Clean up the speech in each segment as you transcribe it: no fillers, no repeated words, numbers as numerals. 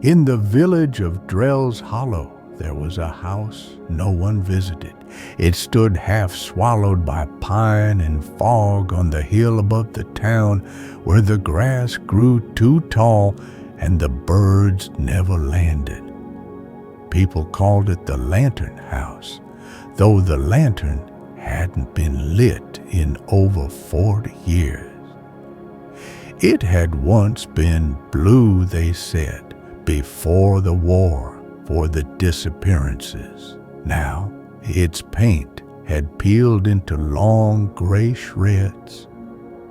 In the village of Drell's Hollow, there was a house no one visited. It stood half swallowed by pine and fog on the hill above the town, where the grass grew too tall and the birds never landed. People called it the Lantern House, though the lantern hadn't been lit in over 40 years. It had once been blue, they said, before the war for the disappearances. Now, its paint had peeled into long gray shreds,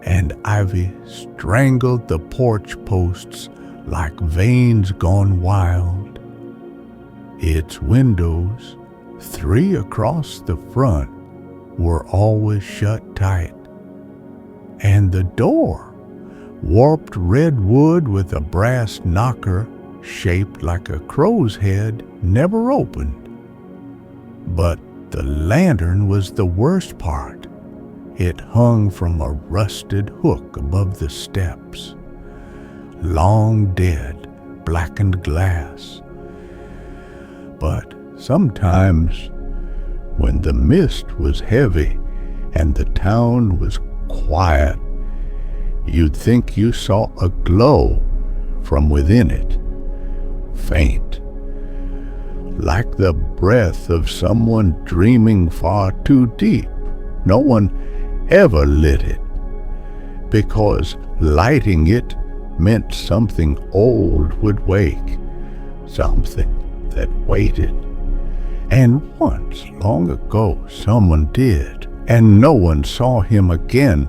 and ivy strangled the porch posts like veins gone wild. Its windows, 3 across the front, were always shut tight, and the door, warped red wood with a brass knocker shaped like a crow's head, never opened. But the lantern was the worst part. It hung from a rusted hook above the steps. Long dead, blackened glass. But sometimes, when the mist was heavy and the town was quiet, you'd think you saw a glow from within it, faint, like the breath of someone dreaming far too deep. No one ever lit it, because lighting it meant something old would wake, something that waited. And once, long ago, someone did, and no one saw him again,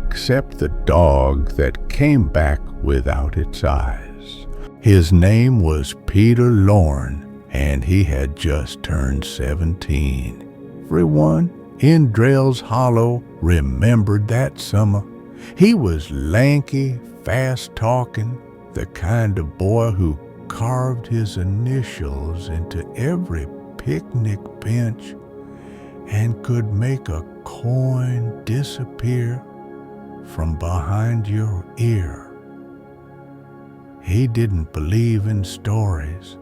except the dog that came back without its eyes. His name was Peter Lorne, and he had just turned 17. Everyone in Drell's Hollow remembered that summer. He was lanky, fast-talking, the kind of boy who carved his initials into every picnic bench and could make a coin disappear from behind your ear. He didn't believe in stories,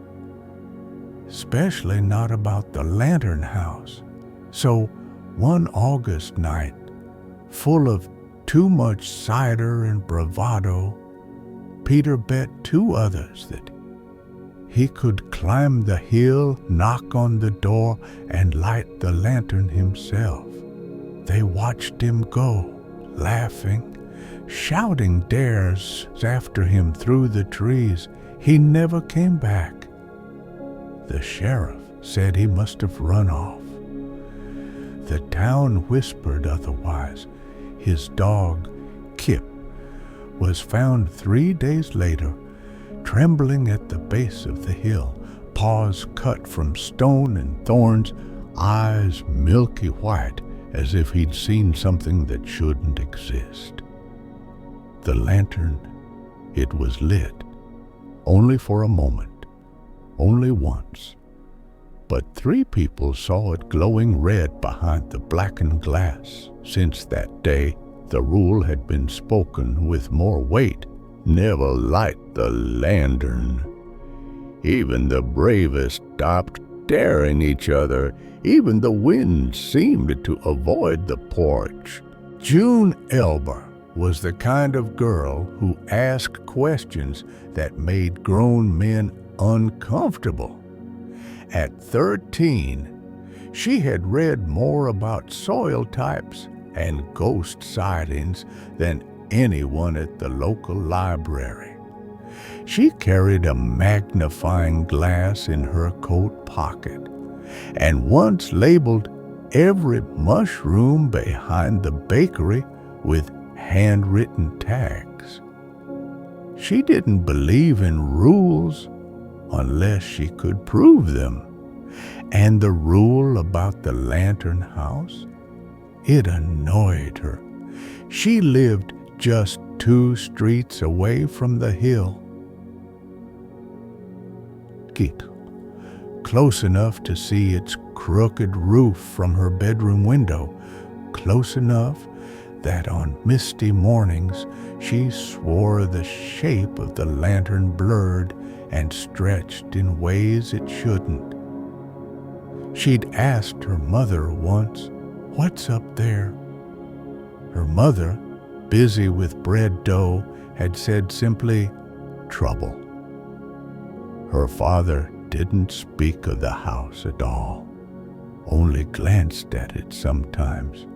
especially not about the Lantern House. So one August night, full of too much cider and bravado, Peter bet 2 others that he could climb the hill, knock on the door, and light the lantern himself. They watched him go, laughing, shouting dares after him through the trees. He never came back. The sheriff said he must have run off. The town whispered otherwise. His dog, Kip, was found 3 days later, trembling at the base of the hill, paws cut from stone and thorns, eyes milky white, as if he'd seen something that shouldn't exist. The lantern, it was lit, only for a moment, only once. But 3 people saw it glowing red behind the blackened glass. Since that day, the rule had been spoken with more weight: never light the lantern. Even the bravest stopped staring each other. Even the wind seemed to avoid the porch. June Elber was the kind of girl who asked questions that made grown men uncomfortable. At 13, she had read more about soil types and ghost sightings than anyone at the local library. She carried a magnifying glass in her coat pocket and once labeled every mushroom behind the bakery with handwritten tags. She didn't believe in rules unless she could prove them. And the rule about the Lantern House, it annoyed her. She lived just 2 streets away from the hill. Close enough to see its crooked roof from her bedroom window, close enough that on misty mornings She swore the shape of the lantern blurred and stretched in ways it shouldn't. She'd asked her mother once, "What's up there?" Her mother, busy with bread dough, had said simply, "Trouble." Her father didn't speak of the house at all, only glanced at it sometimes,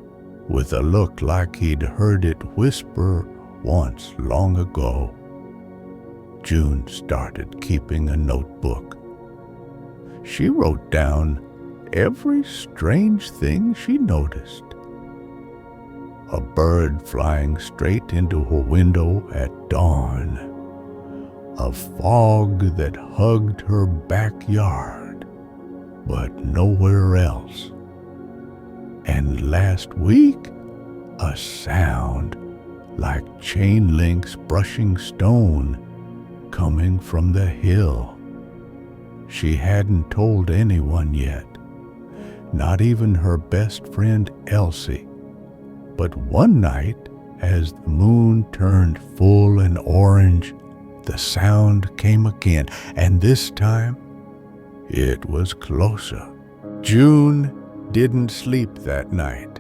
with a look like he'd heard it whisper once long ago. June started keeping a notebook. She wrote down every strange thing she noticed. A bird flying straight into her window at dawn. A fog that hugged her backyard, but nowhere else. And last week, a sound like chain links brushing stone coming from the hill. She hadn't told anyone yet, not even her best friend Elsie. But one night, as the moon turned full and orange, the sound came again, and this time it was closer. June didn't sleep that night.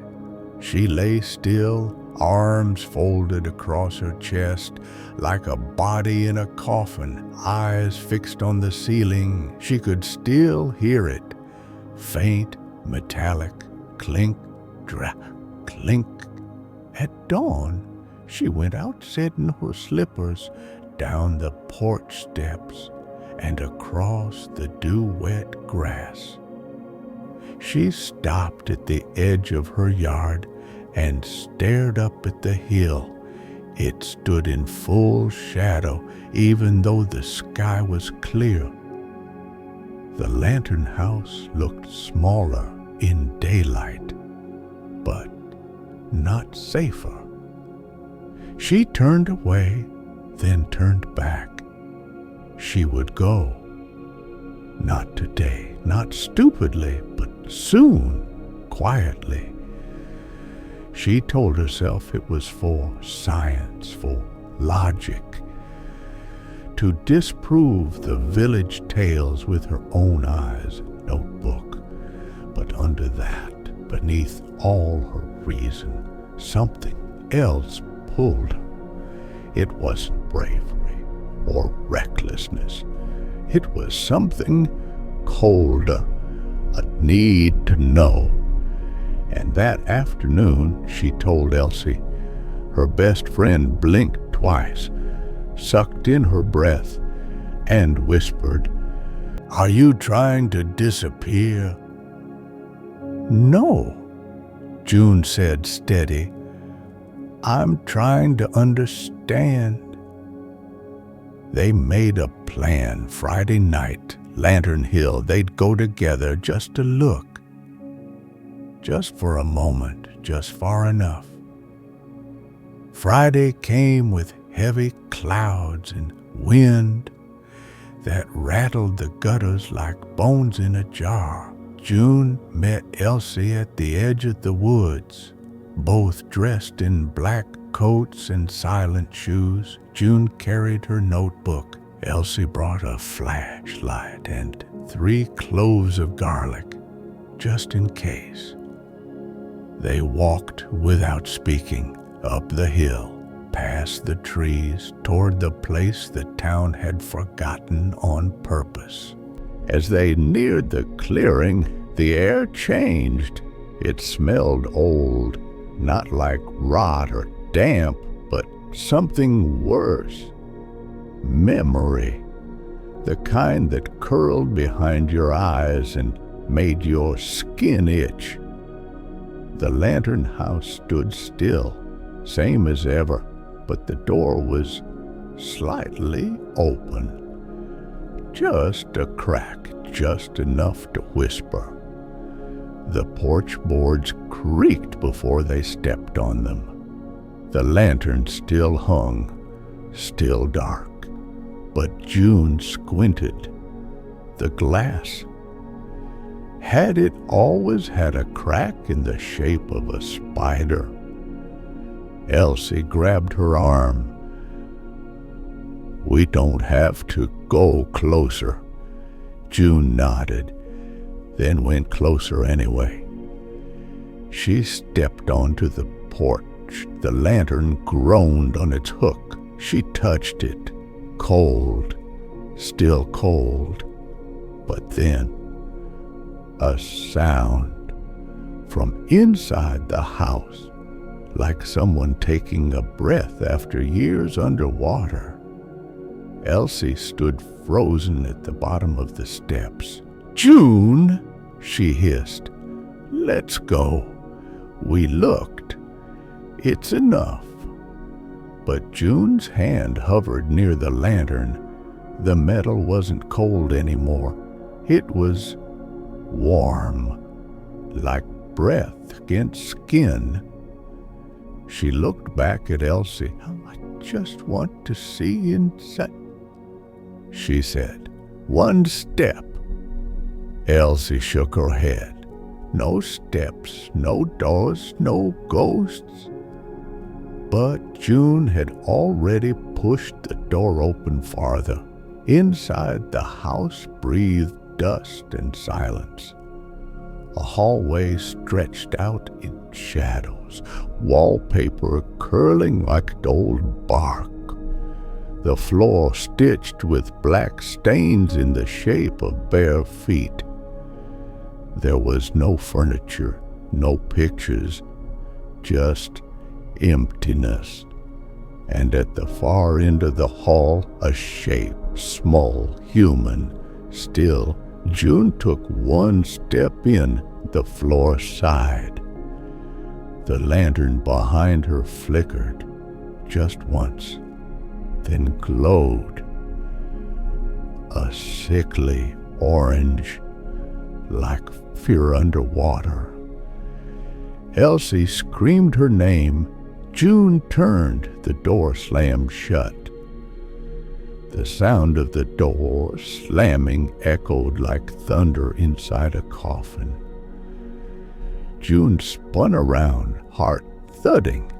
She lay still, arms folded across her chest, like a body in a coffin, eyes fixed on the ceiling. She could still hear it, faint, metallic, clink, drap, clink. At dawn, she went outside in her slippers, down the porch steps, and across the dew-wet grass. She stopped at the edge of her yard and stared up at the hill. It stood in full shadow, even though the sky was clear. The lantern house looked smaller in daylight, but not safer. She turned away, then turned back. She would go. Not today, not stupidly, but soon, quietly. She told herself it was for science, for logic, to disprove the village tales with her own eyes. Notebook. But under that, beneath all her reason, something else pulled her. It wasn't bravery or recklessness. It was something colder, a need to know. And that afternoon, she told Elsie. Her best friend blinked twice, sucked in her breath, and whispered, "Are you trying to disappear?" "No," June said steady. "I'm trying to understand." They made a plan. Friday night, Lantern Hill, they'd go together just to look. Just for a moment, just far enough. Friday came with heavy clouds and wind that rattled the gutters like bones in a jar. June met Elsie at the edge of the woods, both dressed in black coats and silent shoes. June carried her notebook. Elsie brought a flashlight and 3 cloves of garlic, just in case. They walked without speaking, up the hill, past the trees, toward the place the town had forgotten on purpose. As they neared the clearing, the air changed. It smelled old, not like rot or damp, but something worse. Memory. The kind that curled behind your eyes and made your skin itch. The lantern house stood still, same as ever, but the door was slightly open. Just a crack, just enough to whisper. The porch boards creaked before they stepped on them. The lantern still hung, still dark, but June squinted. The glass. Had it always had a crack in the shape of a spider? Elsie grabbed her arm. We don't have to go closer. June nodded, then went closer anyway. She stepped onto the porch. The lantern groaned on its hook. She touched it. Cold, still cold. But then, a sound from inside the house, like someone taking a breath after years underwater. Elsie stood frozen at the bottom of the steps. "June," she hissed, "let's go." We looked. It's enough. But June's hand hovered near the lantern. The metal wasn't cold anymore. It was warm, like breath against skin. She looked back at Elsie. "I just want to see inside," she said. "One step." Elsie shook her head. "No steps, no doors, no ghosts." But June had already pushed the door open farther. Inside, the house breathed dust and silence. A hallway stretched out in shadows, wallpaper curling like old bark. The floor stitched with black stains in the shape of bare feet. There was no furniture, no pictures, just emptiness. And at the far end of the hall, a shape, small, human, still. June took one step in. The floor sighed. The lantern behind her flickered just once, then glowed. A sickly orange, like fear underwater. Elsie screamed her name. June turned. The door slammed shut. The sound of the door slamming echoed like thunder inside a coffin. June spun around, heart thudding.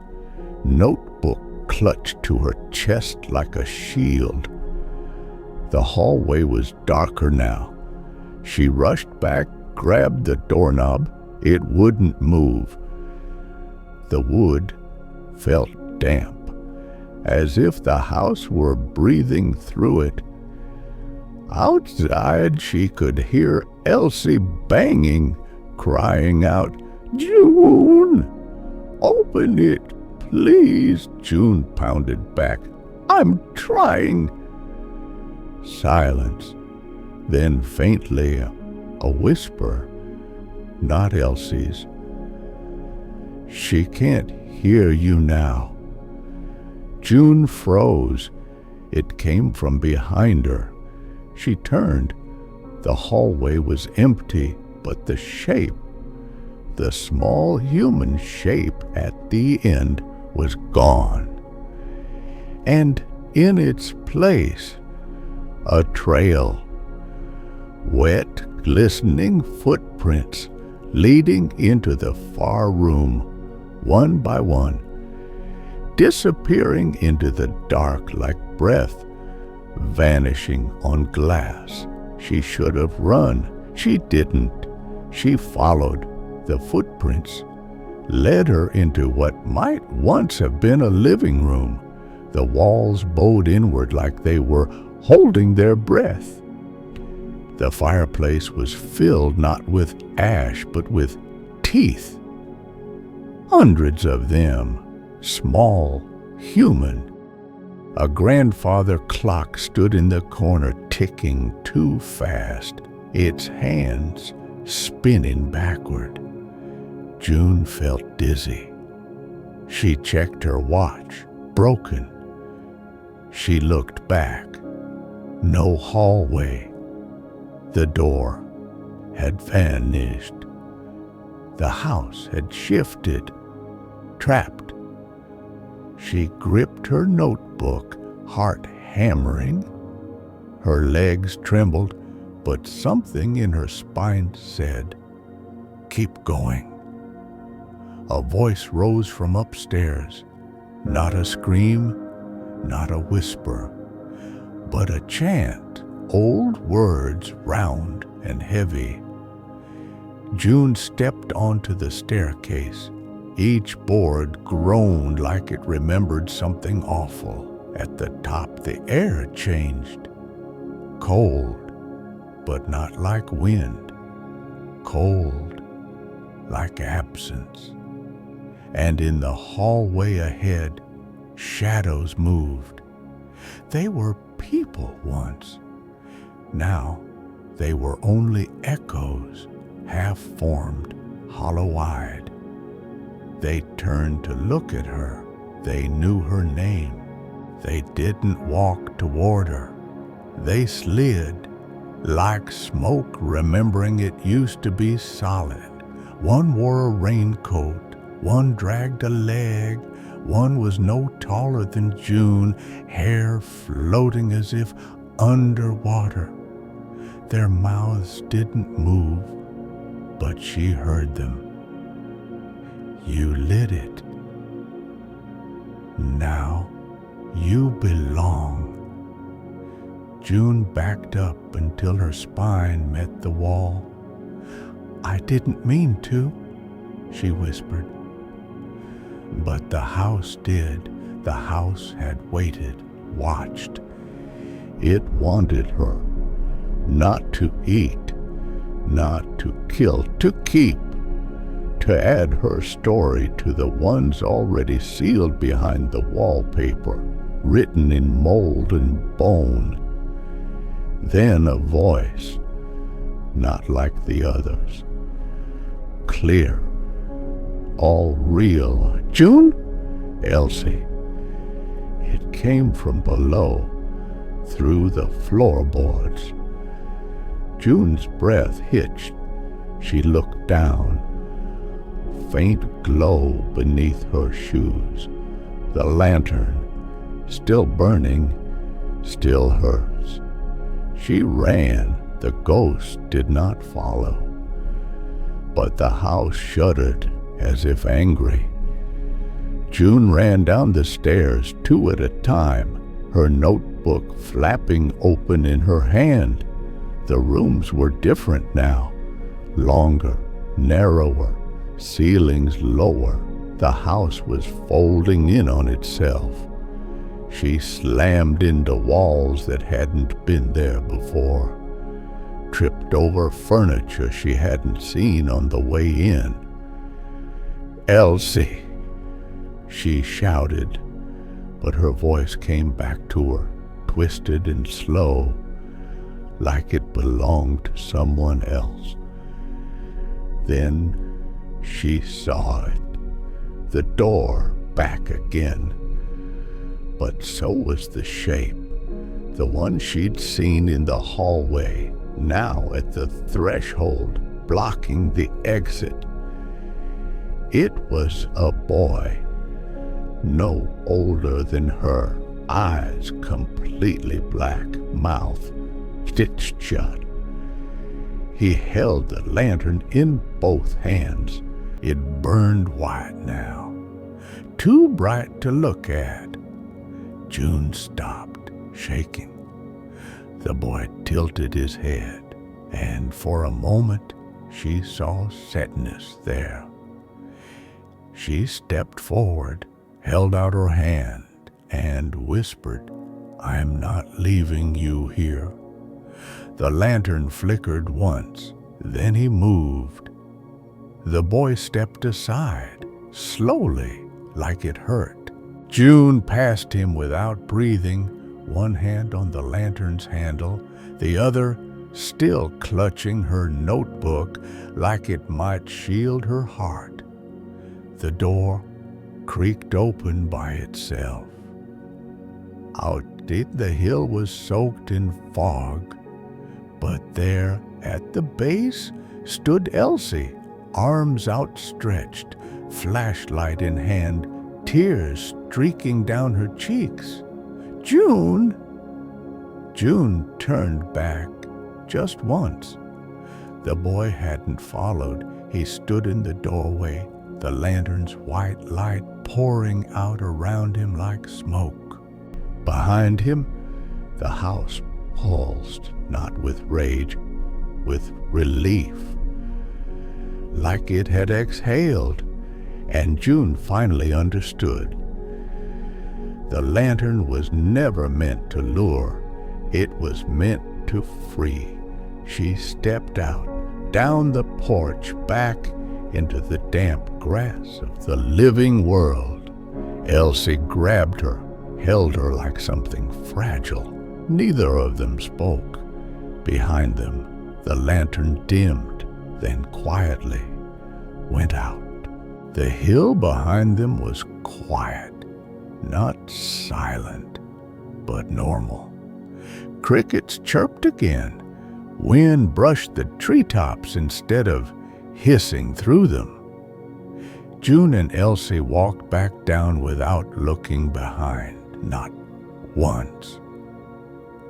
Notebook clutched to her chest like a shield. The hallway was darker now. She rushed back, grabbed the doorknob. It wouldn't move. The wood felt damp, as if the house were breathing through it. Outside, she could hear Elsie banging, crying out, "June, open it, please." June pounded back, "I'm trying." Silence, then faintly a whisper, not Elsie's. "She can't hear you now." June froze. It came from behind her. She turned. The hallway was empty, but the shape, the small human shape at the end, was gone. And in its place, a trail. Wet, glistening footprints leading into the far room, one by one, disappearing into the dark like breath, vanishing on glass. She should have run. She didn't. She followed. The footprints led her into what might once have been a living room. The walls bowed inward like they were holding their breath. The fireplace was filled not with ash, but with teeth. Hundreds of them, small, human. A grandfather clock stood in the corner, ticking too fast, its hands spinning backward. June felt dizzy. She checked her watch, broken. She looked back. No hallway. The door had vanished. The house had shifted, trapped. She gripped her notebook, heart hammering. Her legs trembled, but something in her spine said, "Keep going." A voice rose from upstairs, not a scream, not a whisper. but a chant, old words round and heavy. June stepped onto the staircase. Each board groaned like it remembered something awful. At the top, the air changed. Cold, but not like wind. Cold, like absence. And in the hallway ahead, shadows moved. They were people once. Now they were only echoes, half-formed, hollow-eyed. They turned to look at her. They knew her name. They didn't walk toward her. They slid like smoke, remembering it used to be solid. One wore a raincoat, one dragged a leg, one was no taller than June, hair floating as if underwater. Their mouths didn't move, but she heard them. You lit it. Now you belong. June backed up until her spine met the wall. I didn't mean to, she whispered. But the house did. The house had waited, watched. It wanted her, not to eat, not to kill, to keep, to add her story to the ones already sealed behind the wallpaper, written in mold and bone. Then a voice, not like the others, clear, all real. June? Elsie. It came from below, through the floorboards. June's breath hitched. She looked down. Faint glow beneath her shoes. The lantern, still burning, still hers. She ran. The ghost did not follow. But the house shuddered as if angry. June ran down the stairs, 2 at a time, her notebook flapping open in her hand. The rooms were different now, longer, narrower, ceilings lower. The house was folding in on itself. She slammed into walls that hadn't been there before, tripped over furniture she hadn't seen on the way in. Elsie, she shouted, but her voice came back to her, twisted and slow, like it belonged to someone else. Then she saw it, the door back again. But so was the shape, the one she'd seen in the hallway, now at the threshold, blocking the exit. It was a boy, no older than her, eyes completely black, mouth stitched shut. He held the lantern in both hands. It burned white now, too bright to look at. June stopped, shaking. The boy tilted his head, and for a moment she saw sadness there. She stepped forward, held out her hand, and whispered, I'm not leaving you here. The lantern flickered once, then he moved. The boy stepped aside, slowly, like it hurt. June passed him without breathing, one hand on the lantern's handle, the other still clutching her notebook like it might shield her heart. The door creaked open by itself. Out the hill was soaked in fog, but there at the base stood Elsie, arms outstretched, flashlight in hand, tears streaking down her cheeks. June! June turned back just once. The boy hadn't followed. He stood in the doorway, the lantern's white light pouring out around him like smoke. Behind him, The house pulsed, not with rage, with relief, like it had exhaled, and June finally understood. The lantern was never meant to lure, it was meant to free. She stepped out, down the porch, back into the damp grass of the living world. Elsie grabbed her, held her like something fragile. Neither of them spoke. Behind them, the lantern dimmed, then quietly went out. The hill behind them was quiet, not silent, but normal. Crickets chirped again. Wind brushed the treetops instead of hissing through them. June and Elsie walked back down without looking behind, not once.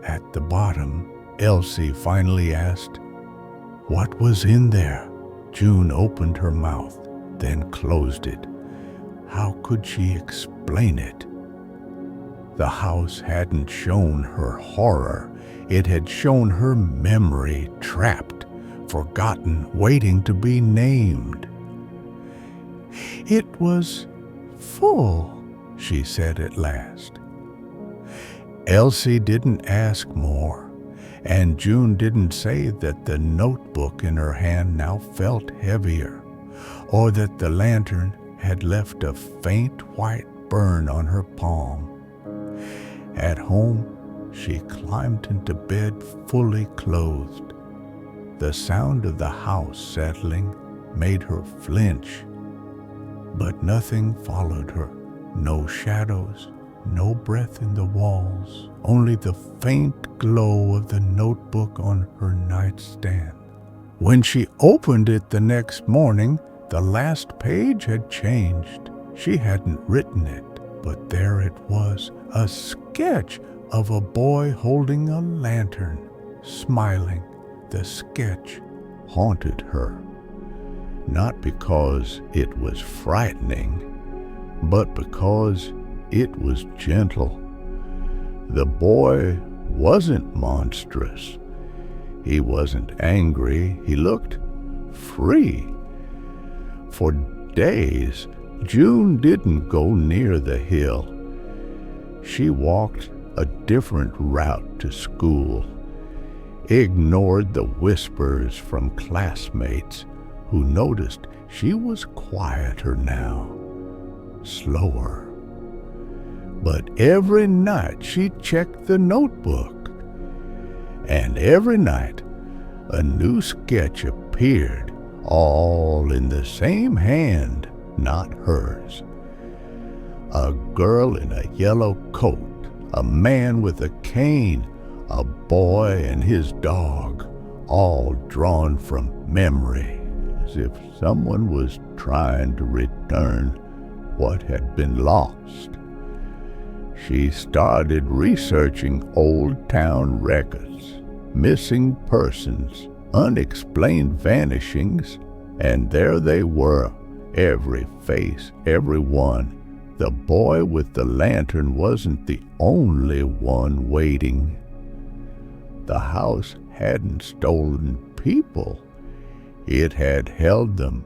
At the bottom, Elsie finally asked, "What was in there?" June opened her mouth, then closed it. How could she explain it? The house hadn't shown her horror. It had shown her memory, trapped, forgotten, waiting to be named. "It was full," she said at last. Elsie didn't ask more, and June didn't say that the notebook in her hand now felt heavier, or that the lantern had left a faint white burn on her palm. At home, she climbed into bed fully clothed. The sound of the house settling made her flinch, but nothing followed her. No shadows, no breath in the walls, only the faint glow of the notebook on her nightstand. When she opened it the next morning, the last page had changed. She hadn't written it, but there it was, a sketch of a boy holding a lantern, smiling. The sketch haunted her, not because it was frightening, but because it was gentle. The boy wasn't monstrous. He wasn't angry. He looked free. For days, June didn't go near the hill. She walked a different route to school, ignored the whispers from classmates who noticed she was quieter now, slower. But every night she checked the notebook, and every night a new sketch appeared, all in the same hand, not hers. A girl in a yellow coat, a man with a cane, a boy and his dog, all drawn from memory, as if someone was trying to return what had been lost. She started researching old town records, missing persons, unexplained vanishings, and there they were, every face, every one. The boy with the lantern wasn't the only one waiting. The house hadn't stolen people. It had held them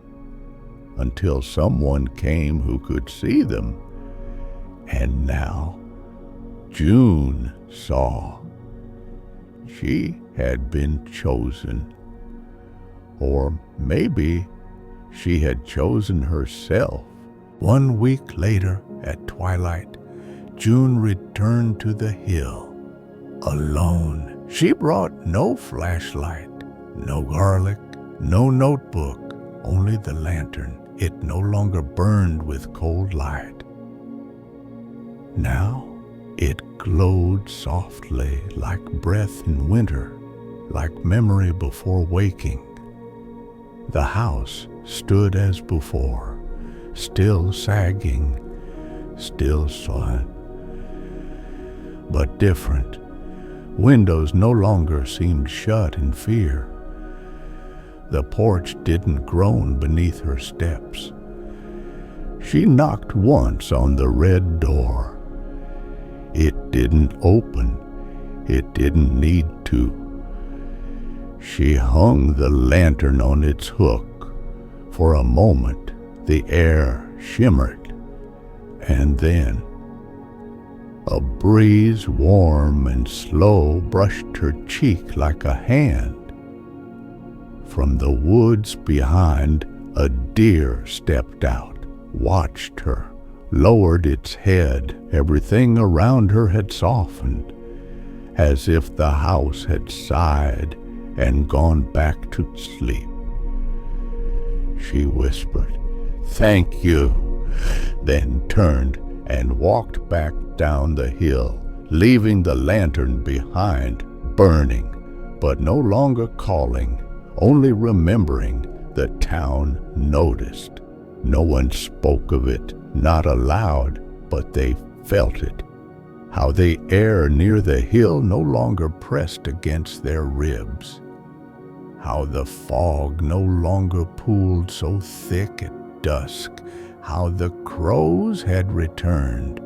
until someone came who could see them. And now June saw. She had been chosen. Or maybe she had chosen herself. 1 week later, at twilight, June returned to the hill, alone. She brought no flashlight, no garlic, no notebook, only the lantern. It no longer burned with cold light. Now it glowed softly, like breath in winter, like memory before waking. The house stood as before, still sagging, still silent, but different. Windows no longer seemed shut in fear. The porch didn't groan beneath her steps. She knocked once on the red door. It didn't open. It didn't need to. She hung the lantern on its hook. For a moment, the air shimmered, and then a breeze, warm and slow, brushed her cheek like a hand. From the woods behind, a deer stepped out, watched her, lowered its head. Everything around her had softened, as if the house had sighed and gone back to sleep. She whispered, "Thank you," then turned and walked back down the hill, leaving the lantern behind, burning, but no longer calling, only remembering the town noticed. No one spoke of it, not aloud, but they felt it. How the air near the hill no longer pressed against their ribs. How the fog no longer pooled so thick at dusk. How the crows had returned,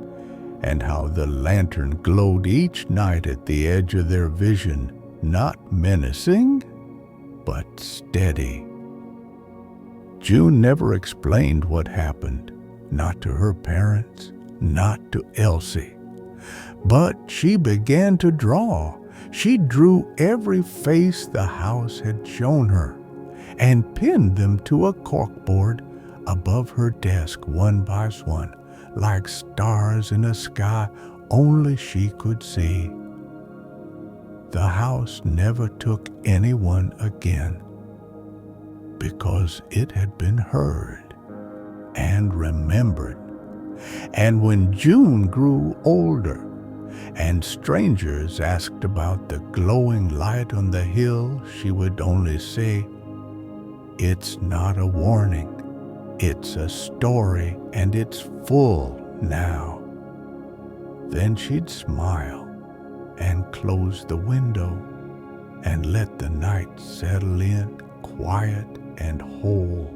and how the lantern glowed each night at the edge of their vision, not menacing, but steady. June never explained what happened, not to her parents, not to Elsie. But she began to draw. She drew every face the house had shown her and pinned them to a corkboard above her desk one by one, like stars in a sky only she could see. The house never took anyone again, because it had been heard and remembered. And when June grew older and strangers asked about the glowing light on the hill, she would only say, "It's not a warning. It's a story, and it's full now." Then she'd smile and close the window and let the night settle in quiet and whole.